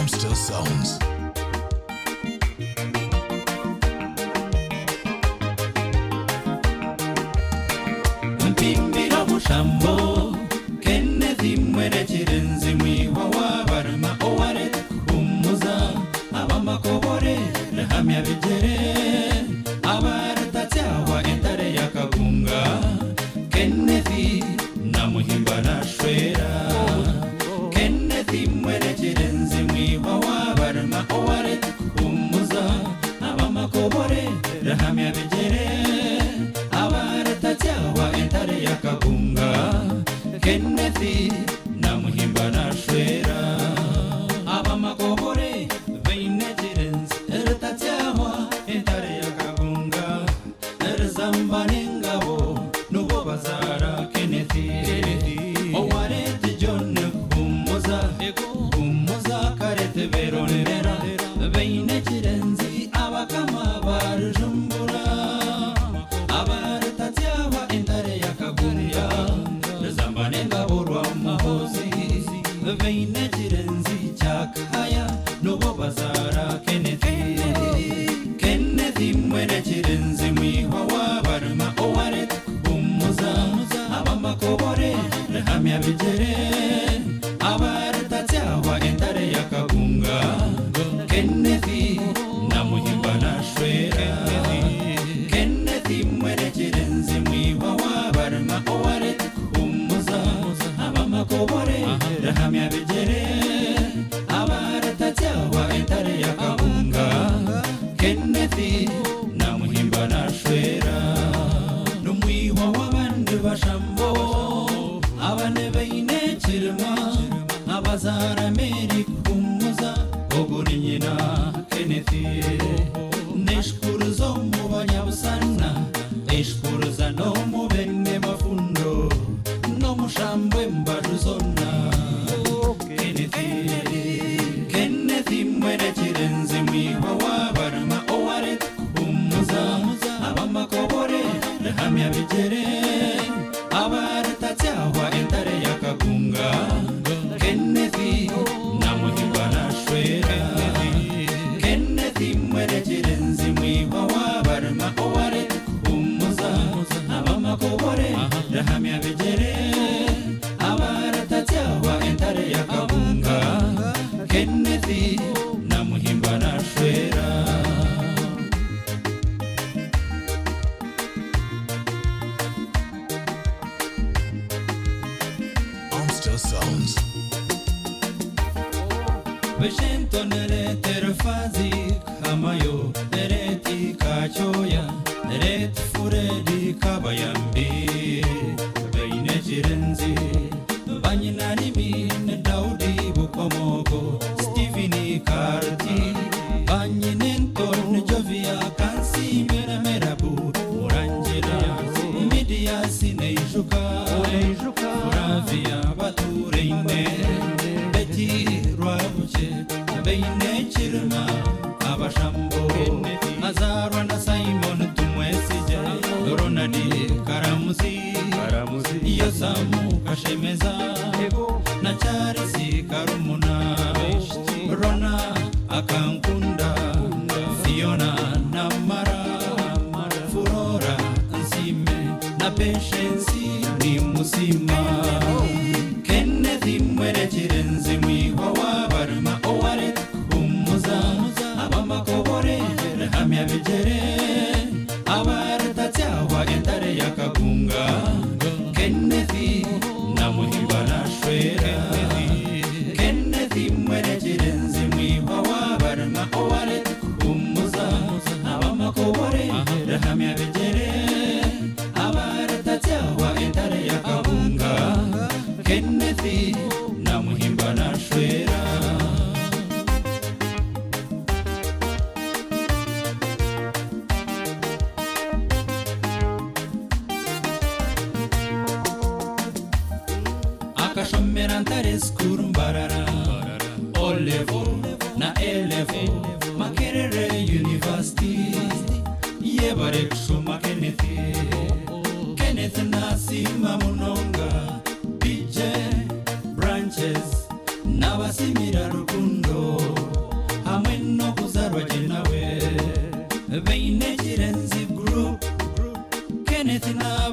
Amstel Sounds. Mpimbira mushambo Kennedy mwere chirenzi mwiwa wabarma oware kumuza abamakobore rahamya bijere abaratatawa entare yakabunga Kennedy namuhimba nashwera Kennedy mwere chirenzi mwiwa wabarma oware kumuza abamakobore rahamya bijere abaratatawa entare yakabunga Kennedy namuhimba nashwera abamakobore veinejirens ertatyawa entare yakabunga erzambane ngabo nubo bazara Kennedy owarete John kumuza karete veronera veinejirens abakama barujumbura abaratyawa entare yakabunga Zambanenga borwa muhozi Veine jirenzi chakaya Nobo bazara Kennedy mwene jirenzi mwiwa wabarma oware kumuza abamakobore rahamya bijere abaratatawa entare yakabunga Kennedy namuhimba nashwera Kennedy mwene jirenzi mwiwa wabarma oware abamakobore rahamya bijere abaratatawa entare yakabunga Kennedy namuhimba nashwera numwiwa wabandi bashambo abane beine chirma abazara meri kumuza oguri nyina Kennedy neshkuruzo mu banyabusana eshkuruza no mu bene mafundo no mushambwe mbajuzona Kennedy mwene chirenzi mwiwa wabarma oware kumuza abamakobore rahamya bijere abaratatawa entare yakabunga Kennedy namuhimba nashwera Kennedy mwene chirenzi mwiwa wabarma oware kumuza abamakobore rahamya bijere abaratatawa entare yakabunga Kennedy namuhimba nashwera Amstel Sounds. Veshento nerete refazi kamayo nereti kachoya nereti furedi kabayambi Veine jirenzi Banyinanimi Daudi Bukomoko Steveni Karti Banyinenton Jovia Kansi Mera Merabu Muranjira Midia Sinejuka Muravia Batureine Beti Ruabuche Veine Chirma Abashambo Azarwa na Simon Tumwesije Ronadi Karamuzi Yosamu Kashemeza na Charisi Karumuna Rona Akankunda Fiona na Mara Furora Nsime na Patience ni Musima Kennedy mwene chirenzi mwiwa wabarma oware kumuza abamakobore rahamya bijere abaratatawa entare yakabunga Kennedy namuhimba nashwera Kennedy mwene chirenzi mwiwa wabarma oware kumuza abamakobore rahamya bijere abaratatawa entare yakabunga Kennedy namuhimba nashwera Akashomera ntare skurumbarara Olevo na Elevo Makerere University Yebare kushuma Kenneth Nasima Munonga BJ Branches Nabasimira Rukundo menetina